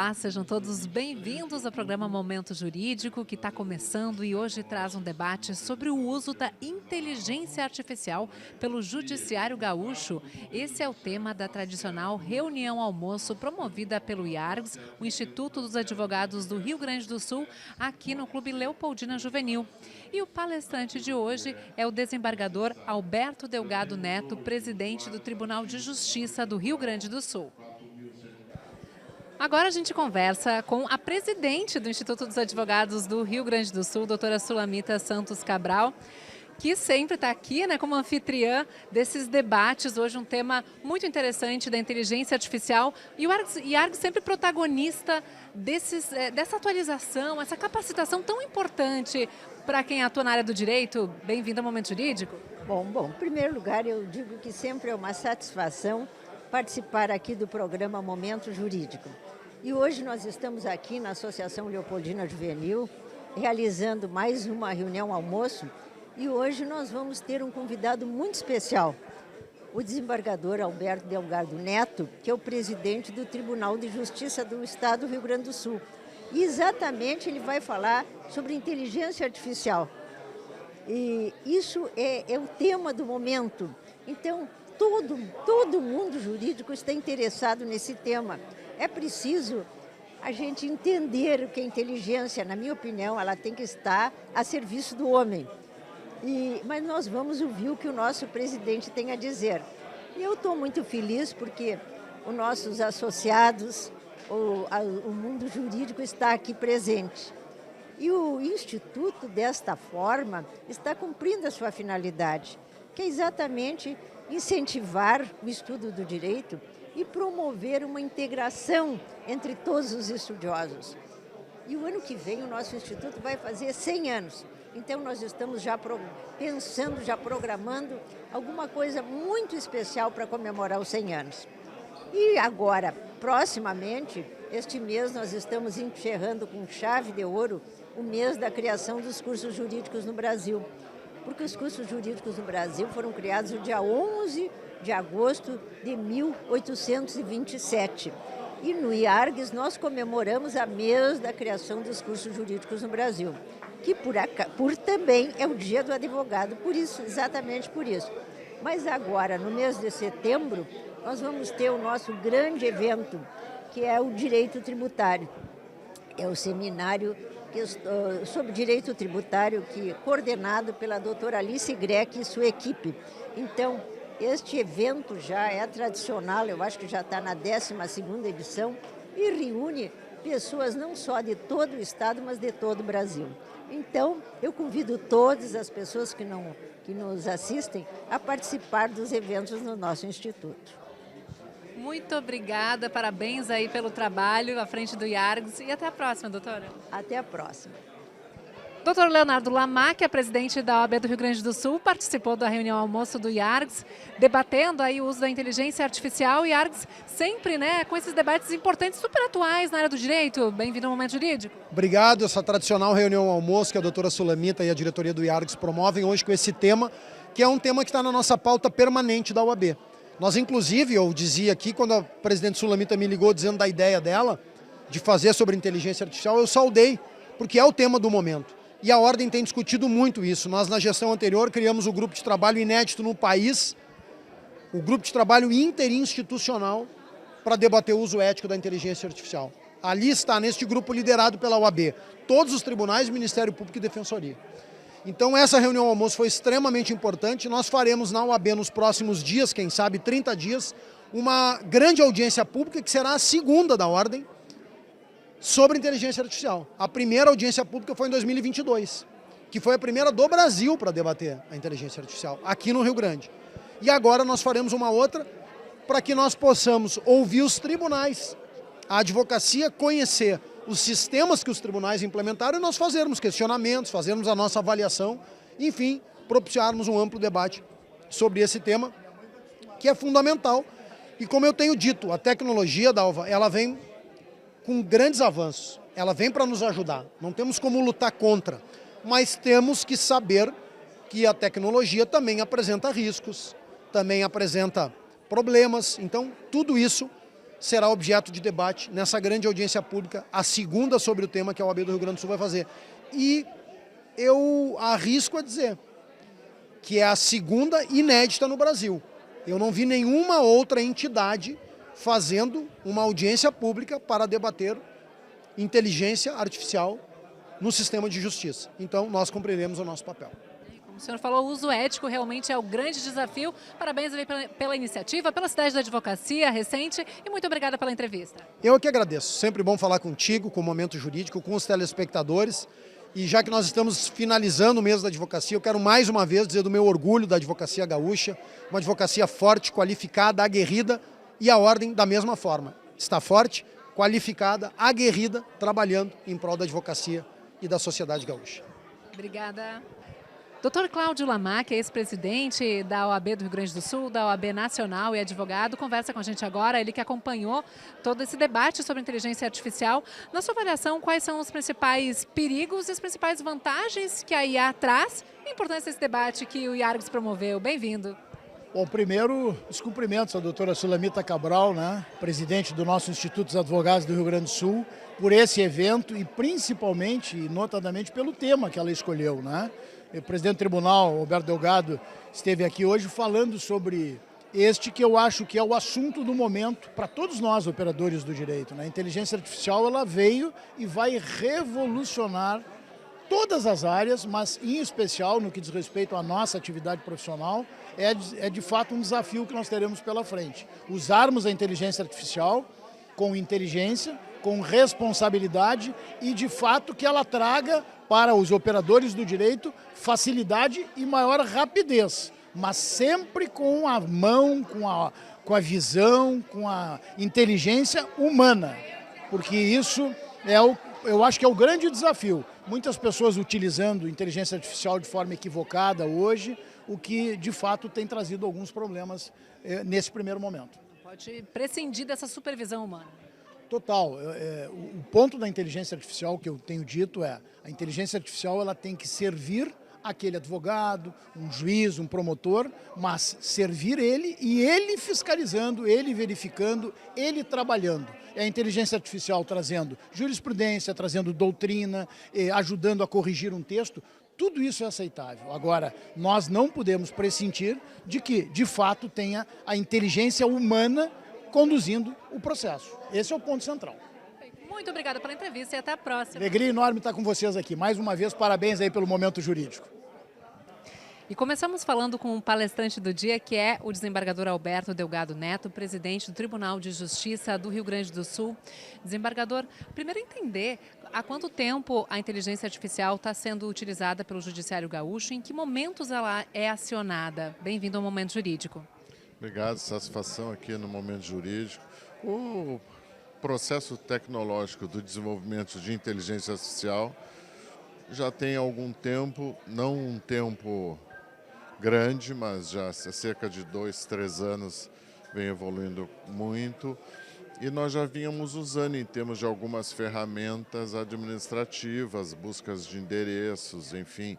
Olá, sejam todos bem-vindos ao programa Momento Jurídico, que está começando e hoje traz um debate sobre o uso da inteligência artificial pelo Judiciário Gaúcho. Esse é o tema da tradicional reunião almoço promovida pelo IARGS, o Instituto dos Advogados do Rio Grande do Sul, aqui no Clube Leopoldina Juvenil. E o palestrante de hoje é o desembargador Alberto Delgado Neto, presidente do Tribunal de Justiça do Rio Grande do Sul. Agora a gente conversa com a presidente do Instituto dos Advogados do Rio Grande do Sul, doutora Sulamita Santos Cabral, que sempre está aqui, como anfitriã desses debates. Hoje um tema muito interessante da inteligência artificial e o IARGS sempre protagonista dessa atualização, essa capacitação tão importante para quem atua na área do direito. Bem-vindo ao Momento Jurídico. Bom, em primeiro lugar eu digo que sempre é uma satisfação participar aqui do programa Momento Jurídico. E hoje nós estamos aqui na Associação Leopoldina Juvenil, realizando mais uma reunião almoço, e hoje nós vamos ter um convidado muito especial, o desembargador Alberto Delgado Neto, que é o presidente do Tribunal de Justiça do Estado do Rio Grande do Sul. E exatamente ele vai falar sobre inteligência artificial. E isso é o tema do momento. Então, todo mundo jurídico está interessado nesse tema. É preciso a gente entender o que é inteligência. Na minha opinião, ela tem que estar a serviço do homem. Mas nós vamos ouvir o que o nosso presidente tem a dizer. E eu estou muito feliz porque os nossos associados, o mundo jurídico está aqui presente. E o Instituto, desta forma, está cumprindo a sua finalidade, que é exatamente incentivar o estudo do direito e promover uma integração entre todos os estudiosos. E o ano que vem o nosso Instituto vai fazer 100 anos. Então nós estamos já pensando, já programando alguma coisa muito especial para comemorar os 100 anos. E agora, proximamente, este mês nós estamos encerrando com chave de ouro o mês da criação dos cursos jurídicos no Brasil. Porque os cursos jurídicos no Brasil foram criados no dia 11 de agosto de 1827. E no IARGS nós comemoramos a mês da criação dos cursos jurídicos no Brasil, que por também é o dia do advogado, por isso, exatamente por isso. Mas agora, no mês de setembro, nós vamos ter o nosso grande evento, que é o direito tributário. É o seminário sobre direito tributário, coordenado pela doutora Alice Greck e sua equipe. Então, este evento já é tradicional, eu acho que já está na 12ª edição, e reúne pessoas não só de todo o estado, mas de todo o Brasil. Então, eu convido todas as pessoas que nos assistem a participar dos eventos no nosso instituto. Muito obrigada, parabéns aí pelo trabalho à frente do IARGS e até a próxima, doutora. Até a próxima. Doutor Leonardo Lamac, é presidente da OAB do Rio Grande do Sul, participou da reunião almoço do IARGS, debatendo aí o uso da inteligência artificial. E IARGS sempre, com esses debates importantes, super atuais na área do direito. Bem-vindo ao Momento Jurídico. Obrigado. Essa tradicional reunião almoço que a doutora Sulamita e a diretoria do IARGS promovem hoje com esse tema, que é um tema que está na nossa pauta permanente da OAB. Nós, inclusive, eu dizia aqui, quando a presidente Sulamita me ligou dizendo da ideia dela, de fazer sobre inteligência artificial, eu saudei, porque é o tema do momento. E a Ordem tem discutido muito isso. Nós, na gestão anterior, criamos o grupo de trabalho inédito no país, o grupo de trabalho interinstitucional para debater o uso ético da inteligência artificial. Ali está, neste grupo liderado pela OAB, todos os tribunais, Ministério Público e Defensoria. Então, essa reunião almoço foi extremamente importante. Nós faremos na OAB nos próximos dias, quem sabe 30 dias, uma grande audiência pública, que será a segunda da Ordem, sobre inteligência artificial. A primeira audiência pública foi em 2022, que foi a primeira do Brasil para debater a inteligência artificial, aqui no Rio Grande. E agora nós faremos uma outra para que nós possamos ouvir os tribunais, a advocacia conhecer os sistemas que os tribunais implementaram e nós fazermos questionamentos, fazermos a nossa avaliação, enfim, propiciarmos um amplo debate sobre esse tema, que é fundamental. E como eu tenho dito, a tecnologia, Dalva, ela vem com grandes avanços, ela vem para nos ajudar, não temos como lutar contra, mas temos que saber que a tecnologia também apresenta riscos, também apresenta problemas, então tudo isso será objeto de debate nessa grande audiência pública, a segunda sobre o tema que a OAB do Rio Grande do Sul vai fazer. E eu arrisco a dizer que é a segunda inédita no Brasil. Eu não vi nenhuma outra entidade fazendo uma audiência pública para debater inteligência artificial no sistema de justiça. Então, nós cumpriremos o nosso papel. Como o senhor falou, o uso ético realmente é o grande desafio. Parabéns pela iniciativa, pela cidade da advocacia recente e muito obrigada pela entrevista. Eu que agradeço. Sempre bom falar contigo, com o Momento Jurídico, com os telespectadores. E já que nós estamos finalizando o mês da advocacia, eu quero mais uma vez dizer do meu orgulho da advocacia gaúcha, uma advocacia forte, qualificada, aguerrida e a ordem da mesma forma. Está forte, qualificada, aguerrida, trabalhando em prol da advocacia e da sociedade gaúcha. Obrigada. Dr. Cláudio Lamac, ex-presidente da OAB do Rio Grande do Sul, da OAB Nacional e advogado, conversa com a gente agora, ele que acompanhou todo esse debate sobre inteligência artificial. Na sua avaliação, quais são os principais perigos e as principais vantagens que a IA traz? A importância desse debate que o IARGS promoveu. Bem-vindo. Bom, primeiro, os cumprimentos à doutora Sulamita Cabral, né, presidente do nosso Instituto dos Advogados do Rio Grande do Sul, por esse evento e principalmente, e notadamente, pelo tema que ela escolheu, né? O presidente do tribunal, Roberto Delgado, esteve aqui hoje falando sobre este que eu acho que é o assunto do momento para todos nós, operadores do direito, né? A inteligência artificial, ela veio e vai revolucionar todas as áreas, mas em especial no que diz respeito à nossa atividade profissional, é de fato um desafio que nós teremos pela frente. Usarmos a inteligência artificial com inteligência, com responsabilidade e de fato que ela traga para os operadores do direito facilidade e maior rapidez, mas sempre com a mão, com a visão, com a inteligência humana, porque isso eu acho que é o grande desafio. Muitas pessoas utilizando inteligência artificial de forma equivocada hoje, o que de fato tem trazido alguns problemas nesse primeiro momento. Pode prescindir dessa supervisão humana. Total. O ponto da inteligência artificial que eu tenho dito é a inteligência artificial ela tem que servir aquele advogado, um juiz, um promotor, mas servir ele e ele fiscalizando, ele verificando, ele trabalhando. É a inteligência artificial trazendo jurisprudência, trazendo doutrina, ajudando a corrigir um texto. Tudo isso é aceitável. Agora, nós não podemos prescindir de que, de fato, tenha a inteligência humana conduzindo o processo. Esse é o ponto central. Muito obrigada pela entrevista e até a próxima. Alegria enorme estar com vocês aqui. Mais uma vez, parabéns aí pelo Momento Jurídico. E começamos falando com o palestrante do dia, que é o desembargador Alberto Delgado Neto, presidente do Tribunal de Justiça do Rio Grande do Sul. Desembargador, primeiro entender há quanto tempo a inteligência artificial está sendo utilizada pelo Judiciário Gaúcho, em que momentos ela é acionada. Bem-vindo ao Momento Jurídico. Obrigado, satisfação aqui no Momento Jurídico. O processo tecnológico do desenvolvimento de inteligência artificial já tem algum tempo, não um tempo grande, mas já há cerca de 2, 3 anos vem evoluindo muito. E nós já vínhamos usando em termos de algumas ferramentas administrativas, buscas de endereços, enfim,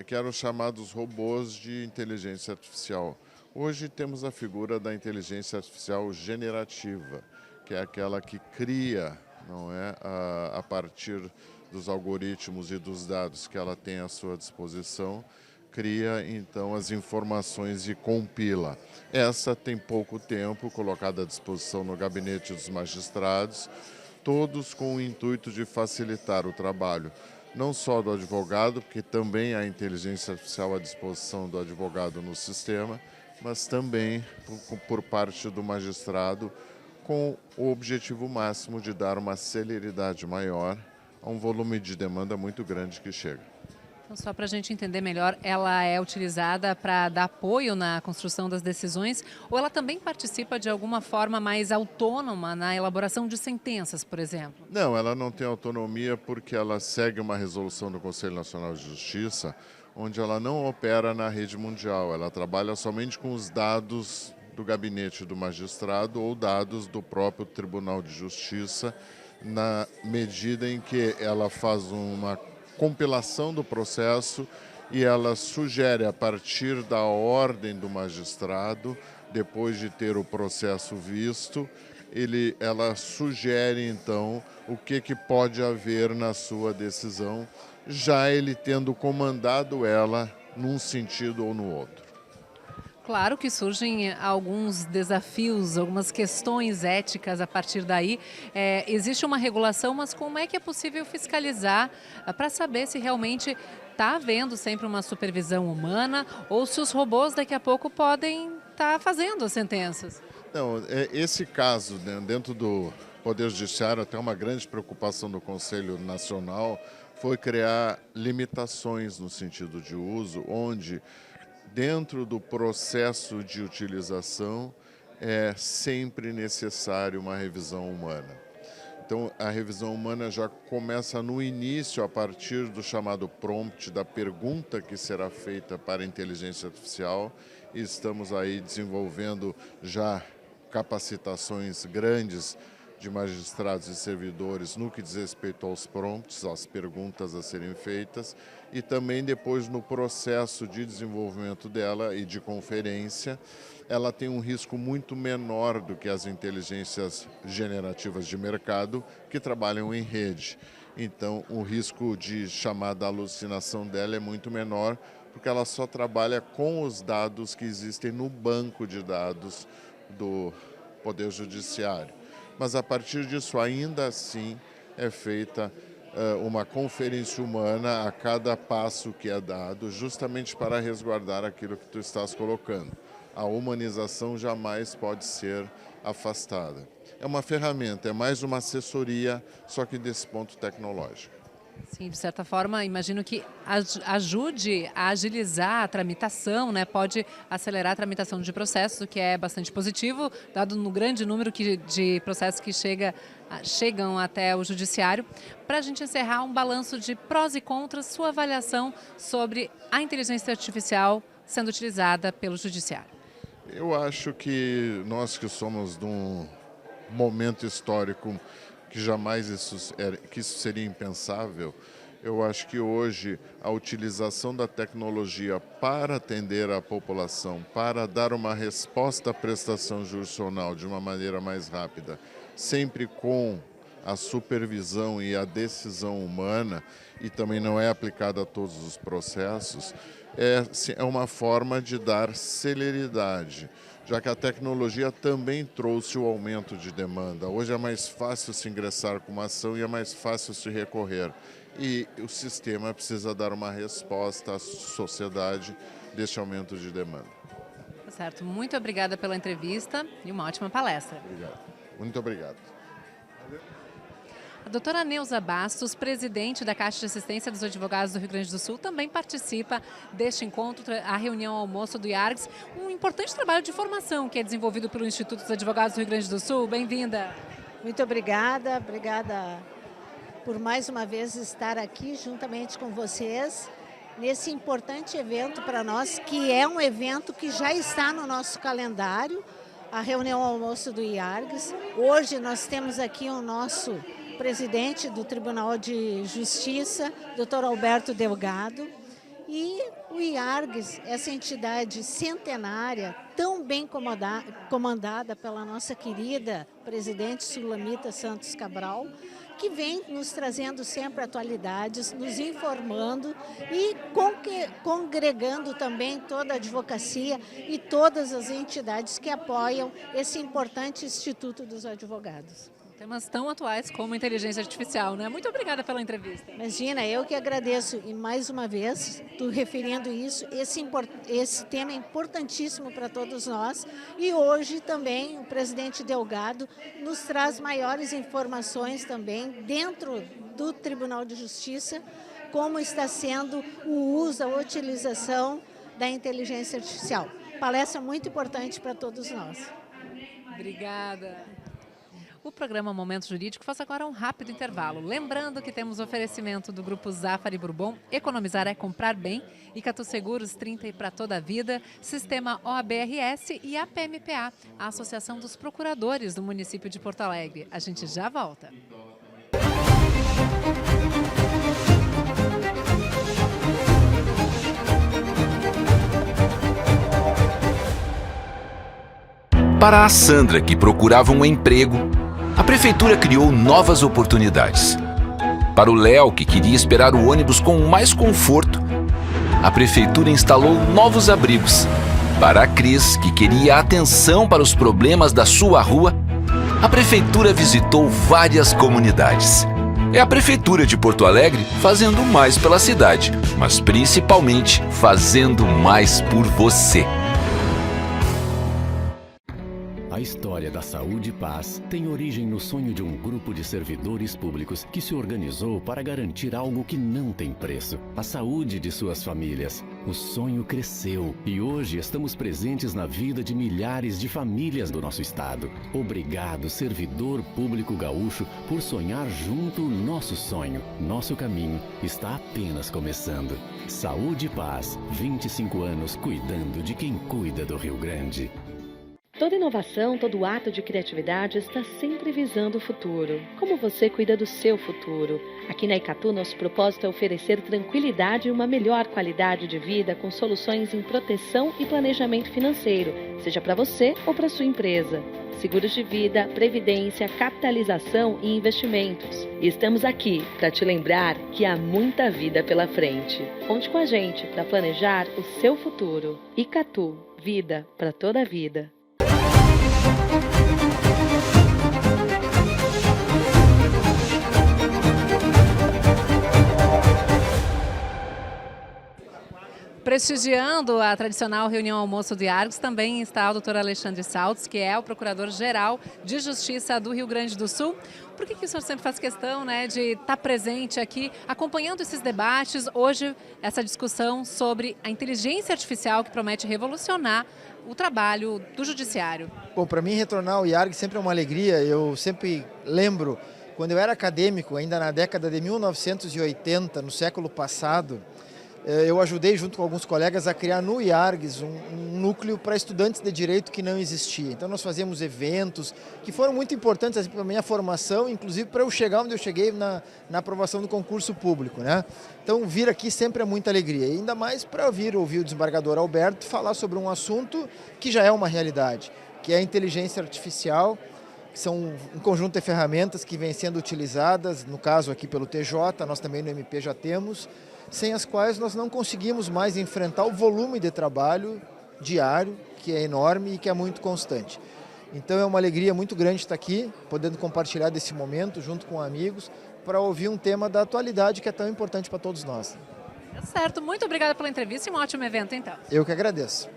que eram chamados robôs de inteligência artificial. Hoje temos a figura da inteligência artificial generativa, que é aquela que cria, não é, a partir dos algoritmos e dos dados que ela tem à sua disposição, cria então as informações e compila. Essa tem pouco tempo, colocada à disposição no gabinete dos magistrados, todos com o intuito de facilitar o trabalho, não só do advogado, porque também há inteligência artificial à disposição do advogado no sistema, mas também por parte do magistrado, com o objetivo máximo de dar uma celeridade maior a um volume de demanda muito grande que chega. Então, só para a gente entender melhor, ela é utilizada para dar apoio na construção das decisões ou ela também participa de alguma forma mais autônoma na elaboração de sentenças, por exemplo? Não, ela não tem autonomia porque ela segue uma resolução do Conselho Nacional de Justiça, onde ela não opera na rede mundial, ela trabalha somente com os dados do gabinete do magistrado ou dados do próprio Tribunal de Justiça, na medida em que ela faz uma compilação do processo e ela sugere, a partir da ordem do magistrado, depois de ter o processo visto, ela sugere então o que pode haver na sua decisão, já ele tendo comandado ela num sentido ou no outro. Claro que surgem alguns desafios, algumas questões éticas a partir daí. Existe uma regulação, mas como é que é possível fiscalizar para saber se realmente está havendo sempre uma supervisão humana ou se os robôs daqui a pouco podem estar fazendo as sentenças? Não, esse caso, né, dentro do Poder Judiciário, até uma grande preocupação do Conselho Nacional foi criar limitações no sentido de uso, onde dentro do processo de utilização é sempre necessário uma revisão humana. Então, a revisão humana já começa no início, a partir do chamado prompt, da pergunta que será feita para a inteligência artificial, e estamos aí desenvolvendo já capacitações grandes de magistrados e servidores no que diz respeito aos prompts, às perguntas a serem feitas, e também depois no processo de desenvolvimento dela e de conferência, ela tem um risco muito menor do que as inteligências generativas de mercado que trabalham em rede. Então, o risco de chamada alucinação dela é muito menor, porque ela só trabalha com os dados que existem no banco de dados do Poder Judiciário. Mas a partir disso, ainda assim, é feita uma conferência humana a cada passo que é dado, justamente para resguardar aquilo que tu estás colocando. A humanização jamais pode ser afastada. É uma ferramenta, é mais uma assessoria, só que desse ponto tecnológico. Sim, de certa forma, imagino que ajude a agilizar a tramitação, né? Pode acelerar a tramitação de processos, o que é bastante positivo, dado no grande número de processos que chegam até o judiciário. Para a gente encerrar, um balanço de prós e contras, sua avaliação sobre a inteligência artificial sendo utilizada pelo judiciário. Eu acho que nós que somos de um momento histórico que jamais isso seria impensável, eu acho que hoje a utilização da tecnologia para atender a população, para dar uma resposta à prestação jurisdicional de uma maneira mais rápida, sempre com a supervisão e a decisão humana, e também não é aplicada a todos os processos, é uma forma de dar celeridade, já que a tecnologia também trouxe o aumento de demanda. Hoje é mais fácil se ingressar com uma ação e é mais fácil se recorrer. E o sistema precisa dar uma resposta à sociedade deste aumento de demanda. Certo, muito obrigada pela entrevista e uma ótima palestra. Obrigado. Muito obrigado. A doutora Neuza Bastos, presidente da Caixa de Assistência dos Advogados do Rio Grande do Sul, também participa deste encontro, a reunião almoço do IARGS, um importante trabalho de formação que é desenvolvido pelo Instituto dos Advogados do Rio Grande do Sul. Bem-vinda. Muito obrigada por mais uma vez estar aqui juntamente com vocês nesse importante evento para nós, que é um evento que já está no nosso calendário, a reunião almoço do IARGS. Hoje nós temos aqui o nosso presidente do Tribunal de Justiça, Dr. Alberto Delgado, e o IARGS, essa entidade centenária, tão bem comandada pela nossa querida presidente Sulamita Santos Cabral, que vem nos trazendo sempre atualidades, nos informando e congregando também toda a advocacia e todas as entidades que apoiam esse importante Instituto dos Advogados. Temas tão atuais como inteligência artificial, né? Muito obrigada pela entrevista. Imagina, eu que agradeço e mais uma vez, tu referindo isso, esse tema é importantíssimo para todos nós e hoje também o presidente Delgado nos traz maiores informações também dentro do Tribunal de Justiça, como está sendo o uso, a utilização da inteligência artificial. Palestra muito importante para todos nós. Obrigada. O programa Momento Jurídico faz agora um rápido intervalo. Lembrando que temos oferecimento do Grupo Zafari Bourbon, Economizar é Comprar Bem, Icatu Seguros 30 e para toda a vida, Sistema OABRS e a PMPA, a Associação dos Procuradores do município de Porto Alegre. A gente já volta. Para a Sandra, que procurava um emprego, a prefeitura criou novas oportunidades. Para o Léo, que queria esperar o ônibus com mais conforto, a prefeitura instalou novos abrigos. Para a Cris, que queria atenção para os problemas da sua rua, a prefeitura visitou várias comunidades. É a prefeitura de Porto Alegre fazendo mais pela cidade, mas principalmente fazendo mais por você. A história da Saúde e Paz tem origem no sonho de um grupo de servidores públicos que se organizou para garantir algo que não tem preço: a saúde de suas famílias. O sonho cresceu e hoje estamos presentes na vida de milhares de famílias do nosso estado. Obrigado, servidor público gaúcho, por sonhar junto o nosso sonho. Nosso caminho está apenas começando. Saúde e Paz, 25 anos cuidando de quem cuida do Rio Grande. Toda inovação, todo ato de criatividade está sempre visando o futuro. Como você cuida do seu futuro? Aqui na Icatu, nosso propósito é oferecer tranquilidade e uma melhor qualidade de vida com soluções em proteção e planejamento financeiro, seja para você ou para sua empresa. Seguros de vida, previdência, capitalização e investimentos. E estamos aqui para te lembrar que há muita vida pela frente. Conte com a gente para planejar o seu futuro. Icatu, vida para toda a vida. Prestigiando a tradicional reunião almoço do IARGS, também está o doutor Alexandre Saltz, que é o Procurador-Geral de Justiça do Rio Grande do Sul. Por que o senhor sempre faz questão, né, de estar presente aqui, acompanhando esses debates? Hoje, essa discussão sobre a inteligência artificial que promete revolucionar o trabalho do judiciário. Bom, para mim retornar ao IARGS sempre é uma alegria. Eu sempre lembro, quando eu era acadêmico, ainda na década de 1980, no século passado, eu ajudei, junto com alguns colegas, a criar no IARGS um núcleo para estudantes de direito que não existia. Então nós fazíamos eventos que foram muito importantes assim, para a minha formação, inclusive para eu chegar onde eu cheguei na aprovação do concurso público, né? Então vir aqui sempre é muita alegria, e ainda mais para ouvir o desembargador Alberto falar sobre um assunto que já é uma realidade, que é a inteligência artificial, que são um conjunto de ferramentas que vêm sendo utilizadas, no caso aqui pelo TJ, nós também no MP já temos, sem as quais nós não conseguimos mais enfrentar o volume de trabalho diário, que é enorme e que é muito constante. Então é uma alegria muito grande estar aqui, podendo compartilhar desse momento junto com amigos, para ouvir um tema da atualidade que é tão importante para todos nós. Tá certo, muito obrigada pela entrevista e um ótimo evento então. Eu que agradeço.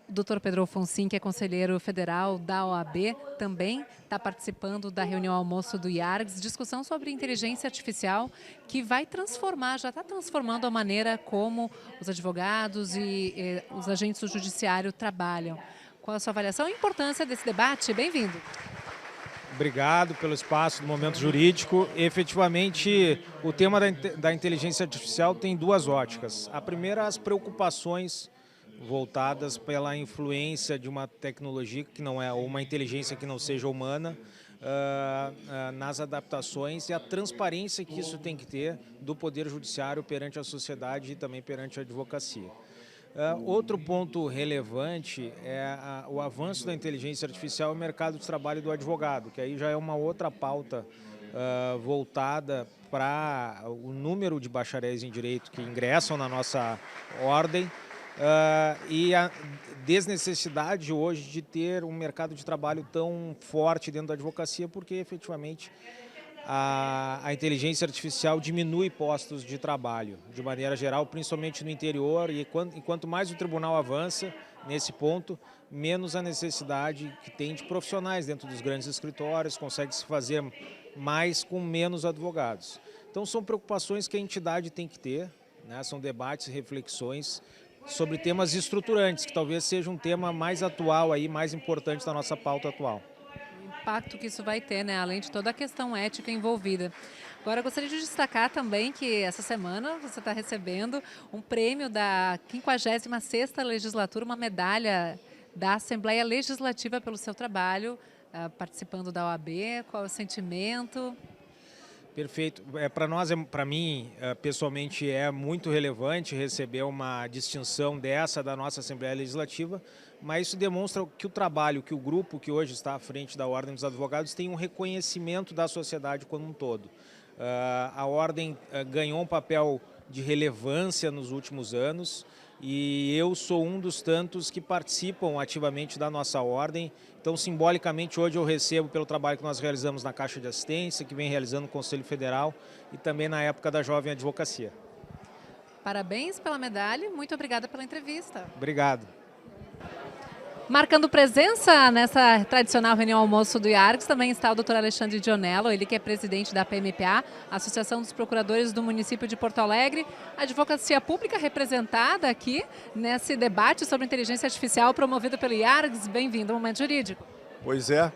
O doutor Pedro Alfonsin, que é conselheiro federal da OAB, também está participando da reunião almoço do IARGS, discussão sobre inteligência artificial que vai transformar, já está transformando a maneira como os advogados e os agentes do judiciário trabalham. Qual a sua avaliação e importância desse debate? Bem-vindo. Obrigado pelo espaço do Momento Jurídico. Efetivamente, o tema da inteligência artificial tem duas óticas. A primeira, as preocupações voltadas pela influência de uma tecnologia que não é, ou uma inteligência que não seja humana, nas adaptações e a transparência que isso tem que ter do Poder Judiciário perante a sociedade e também perante a advocacia. Outro ponto relevante é o avanço da inteligência artificial no mercado de trabalho do advogado, que aí já é uma outra pauta voltada para o número de bacharéis em direito que ingressam na nossa ordem, e a desnecessidade hoje de ter um mercado de trabalho tão forte dentro da advocacia, porque efetivamente a inteligência artificial diminui postos de trabalho, de maneira geral, principalmente no interior, e quanto mais o tribunal avança nesse ponto, menos a necessidade que tem de profissionais dentro dos grandes escritórios, consegue-se fazer mais com menos advogados. Então são preocupações que a entidade tem que ter, né? São debates e reflexões sobre temas estruturantes, que talvez seja um tema mais atual, aí, mais importante da nossa pauta atual. O impacto que isso vai ter, né? Além de toda a questão ética envolvida. Agora, eu gostaria de destacar também que essa semana você está recebendo um prêmio da 56ª legislatura, uma medalha da Assembleia Legislativa pelo seu trabalho, participando da OAB. Qual é o sentimento? Perfeito. Para nós, para mim, pessoalmente, é muito relevante receber uma distinção dessa da nossa Assembleia Legislativa, mas isso demonstra que o trabalho, que o grupo que hoje está à frente da Ordem dos Advogados tem um reconhecimento da sociedade como um todo. A Ordem ganhou um papel de relevância nos últimos anos e eu sou um dos tantos que participam ativamente da nossa Ordem. Então, simbolicamente, hoje eu recebo pelo trabalho que nós realizamos na Caixa de Assistência, que vem realizando no Conselho Federal e também na época da Jovem Advocacia. Parabéns pela medalha e muito obrigada pela entrevista. Obrigado. Marcando presença nessa tradicional reunião almoço do IARGS, também está o Dr. Alexandre Dionello, ele que é presidente da PMPA, Associação dos Procuradores do Município de Porto Alegre, a advocacia pública representada aqui nesse debate sobre inteligência artificial promovido pelo IARGS. Bem-vindo ao Momento Jurídico. Pois é.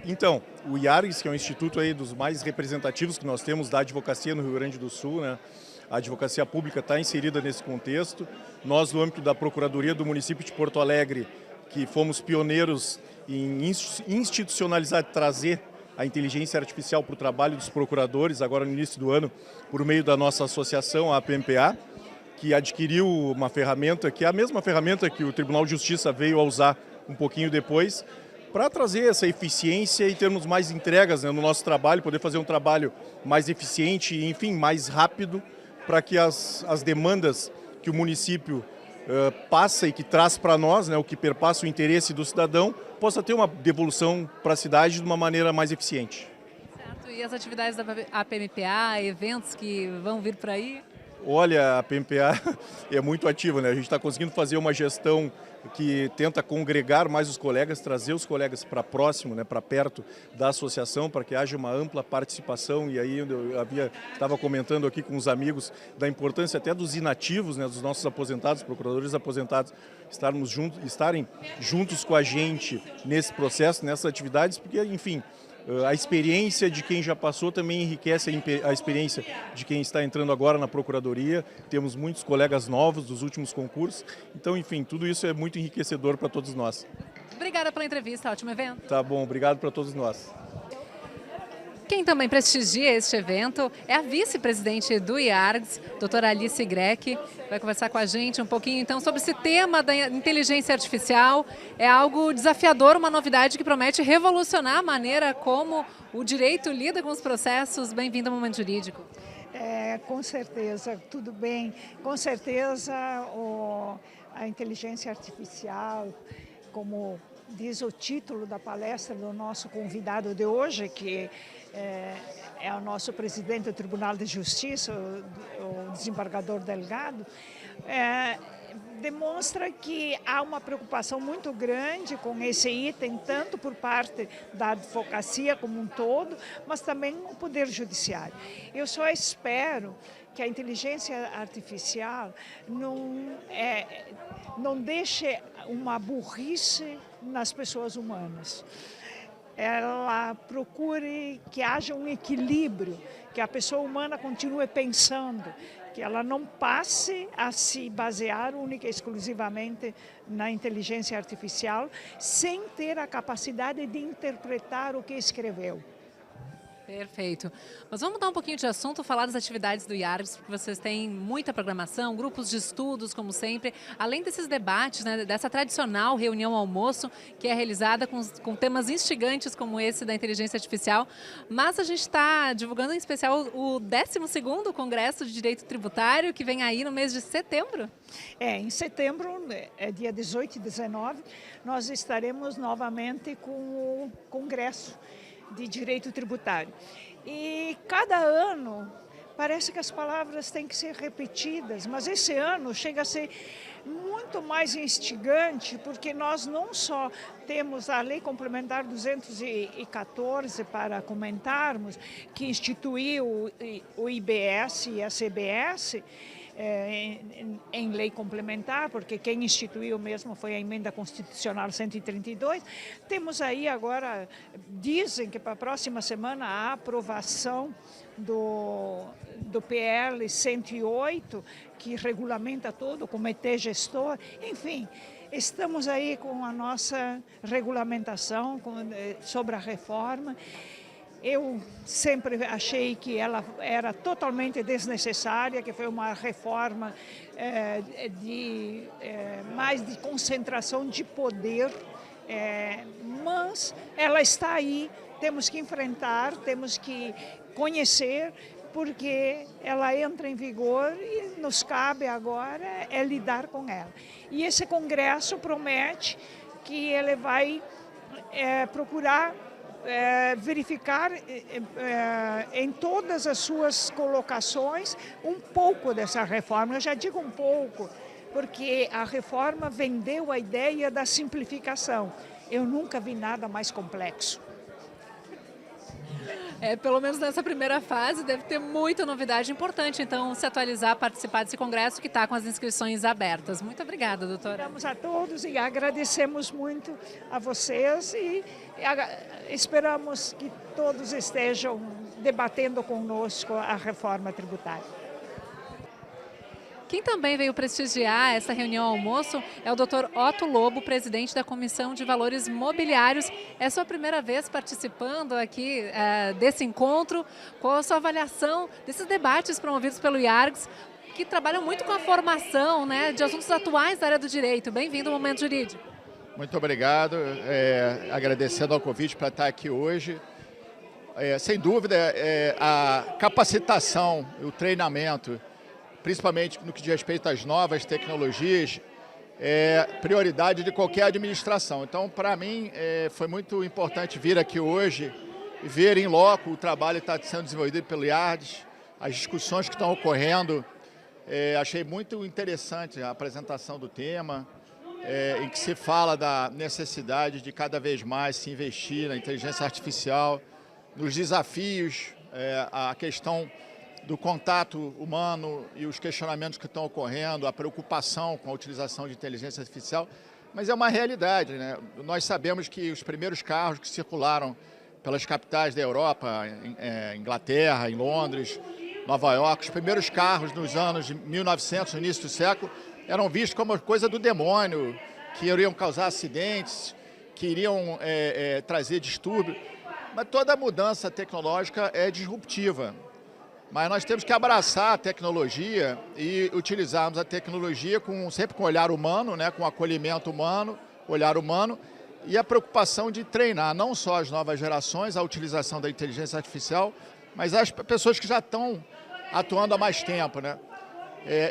Então, o IARGS, que é um instituto aí dos mais representativos que nós temos da advocacia no Rio Grande do Sul, né? A advocacia pública está inserida nesse contexto. Nós, no âmbito da Procuradoria do Município de Porto Alegre, que fomos pioneiros em institucionalizar, trazer a inteligência artificial para o trabalho dos procuradores, agora no início do ano, por meio da nossa associação, a PMPA, que adquiriu uma ferramenta, que é a mesma ferramenta que o Tribunal de Justiça veio a usar um pouquinho depois, para trazer essa eficiência e termos mais entregas, né, no nosso trabalho, poder fazer um trabalho mais eficiente e, enfim, mais rápido, para que as demandas que o município passa e que traz para nós, né, o que perpassa o interesse do cidadão, possa ter uma devolução para a cidade de uma maneira mais eficiente. Certo. E as atividades da PMPA, eventos que vão vir por aí? Olha, a PMPA é muito ativa, né? A gente está conseguindo fazer uma gestão que tenta congregar mais os colegas, trazer os colegas para próximo, né, para perto da associação, para que haja uma ampla participação. E aí eu estava comentando aqui com os amigos da importância até dos inativos, né, dos nossos aposentados, procuradores aposentados, estarem juntos com a gente nesse processo, nessas atividades, porque, enfim, a experiência de quem já passou também enriquece a experiência de quem está entrando agora na Procuradoria. Temos muitos colegas novos dos últimos concursos. Então, enfim, tudo isso é muito enriquecedor para todos nós. Obrigada pela entrevista, ótimo evento. Tá bom, obrigado para todos nós. Quem também prestigia este evento é a vice-presidente do IARGS, doutora Alice Greck, vai conversar com a gente um pouquinho então sobre esse tema da inteligência artificial. É algo desafiador, uma novidade que promete revolucionar a maneira como o direito lida com os processos. Bem-vindo ao Momento Jurídico. Com certeza, tudo bem. Com certeza a inteligência artificial, como diz o título da palestra do nosso convidado de hoje, que é o nosso presidente do Tribunal de Justiça, o desembargador Delgado, demonstra que há uma preocupação muito grande com esse item, tanto por parte da advocacia como um todo, mas também o Poder Judiciário. Eu só espero que a inteligência artificial não deixe uma burrice nas pessoas humanas. Ela procure que haja um equilíbrio, que a pessoa humana continue pensando, que ela não passe a se basear única e exclusivamente na inteligência artificial, sem ter a capacidade de interpretar o que escreveu. Perfeito. Mas vamos mudar um pouquinho de assunto, falar das atividades do IARGS, porque vocês têm muita programação, grupos de estudos, como sempre, além desses debates, né, dessa tradicional reunião almoço, que é realizada com temas instigantes como esse da inteligência artificial. Mas a gente está divulgando em especial o 12º Congresso de Direito Tributário, que vem aí no mês de setembro. Em setembro, dia 18 e 19, nós estaremos novamente com o Congresso de Direito Tributário. E cada ano parece que as palavras têm que ser repetidas, mas esse ano chega a ser muito mais instigante, porque nós não só temos a Lei Complementar 214 para comentarmos, que instituiu o IBS e a CBS, em lei complementar, porque quem instituiu mesmo foi a Emenda Constitucional 132. Temos aí agora, dizem que para a próxima semana a aprovação do PL 108, que regulamenta todo o comitê gestor. Enfim, estamos aí com a nossa regulamentação sobre a reforma. Eu sempre achei que ela era totalmente desnecessária, que foi uma reforma mais de concentração de poder, mas ela está aí, temos que enfrentar, temos que conhecer, porque ela entra em vigor e nos cabe agora lidar com ela. E esse congresso promete que ele vai procurar verificar em todas as suas colocações um pouco dessa reforma. Eu já digo um pouco, porque a reforma vendeu a ideia da simplificação. Eu nunca vi nada mais complexo. Pelo menos nessa primeira fase deve ter muita novidade importante, então se atualizar, participar desse congresso que está com as inscrições abertas. Muito obrigada, doutora. Vamos a todos e agradecemos muito a vocês e esperamos que todos estejam debatendo conosco a reforma tributária. Quem também veio prestigiar essa reunião almoço é o Dr. Otto Lobo, presidente da Comissão de Valores Mobiliários. É a sua primeira vez participando aqui desse encontro. Qual a sua avaliação desses debates promovidos pelo IARGS, que trabalham muito com a formação, né, de assuntos atuais da área do direito? Bem-vindo ao Momento Jurídico. Muito obrigado, agradecendo ao convite para estar aqui hoje. Sem dúvida, a capacitação, o treinamento, principalmente no que diz respeito às novas tecnologias, é prioridade de qualquer administração. Então, para mim, foi muito importante vir aqui hoje e ver em loco o trabalho que está sendo desenvolvido pelo IARGS, as discussões que estão ocorrendo. Achei muito interessante a apresentação do tema, em que se fala da necessidade de cada vez mais se investir na inteligência artificial, nos desafios, a questão do contato humano e os questionamentos que estão ocorrendo, a preocupação com a utilização de inteligência artificial, mas é uma realidade, né? Nós sabemos que os primeiros carros que circularam pelas capitais da Europa, Inglaterra, em Londres, Nova York, os primeiros carros nos anos de 1900, no início do século, eram vistos como coisa do demônio, que iriam causar acidentes, que iriam trazer distúrbio. Mas toda mudança tecnológica é disruptiva. Mas nós temos que abraçar a tecnologia e utilizarmos a tecnologia sempre com olhar humano, né, com acolhimento humano, olhar humano, e a preocupação de treinar não só as novas gerações, a utilização da inteligência artificial, mas as pessoas que já estão atuando há mais tempo, né?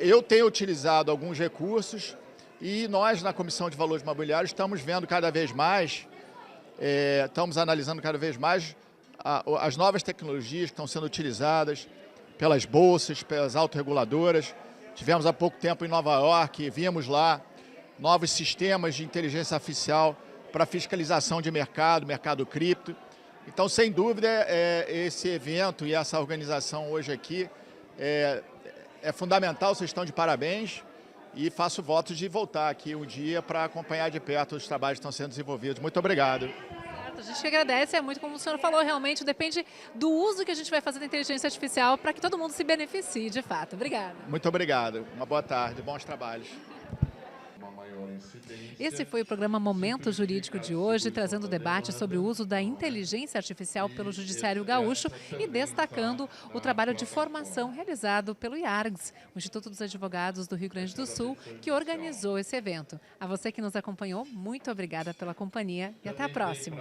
Eu tenho utilizado alguns recursos e nós, na Comissão de Valores Mobiliários, estamos vendo cada vez mais, estamos analisando cada vez mais as novas tecnologias que estão sendo utilizadas pelas bolsas, pelas autorreguladoras. Tivemos há pouco tempo em Nova York, vimos lá novos sistemas de inteligência artificial para fiscalização de mercado cripto. Então, sem dúvida, esse evento e essa organização hoje aqui é fundamental. Vocês estão de parabéns e faço votos de voltar aqui um dia para acompanhar de perto os trabalhos que estão sendo desenvolvidos. Muito obrigado. A gente que agradece, é muito como o senhor falou, realmente depende do uso que a gente vai fazer da inteligência artificial para que todo mundo se beneficie, de fato. Obrigada. Muito obrigado. Uma boa tarde, bons trabalhos. Esse foi o programa Momento Jurídico de hoje, trazendo debate sobre o uso da inteligência artificial pelo Judiciário Gaúcho e destacando o trabalho de formação realizado pelo IARGS, o Instituto dos Advogados do Rio Grande do Sul, que organizou esse evento. A você que nos acompanhou, muito obrigada pela companhia e até a próxima.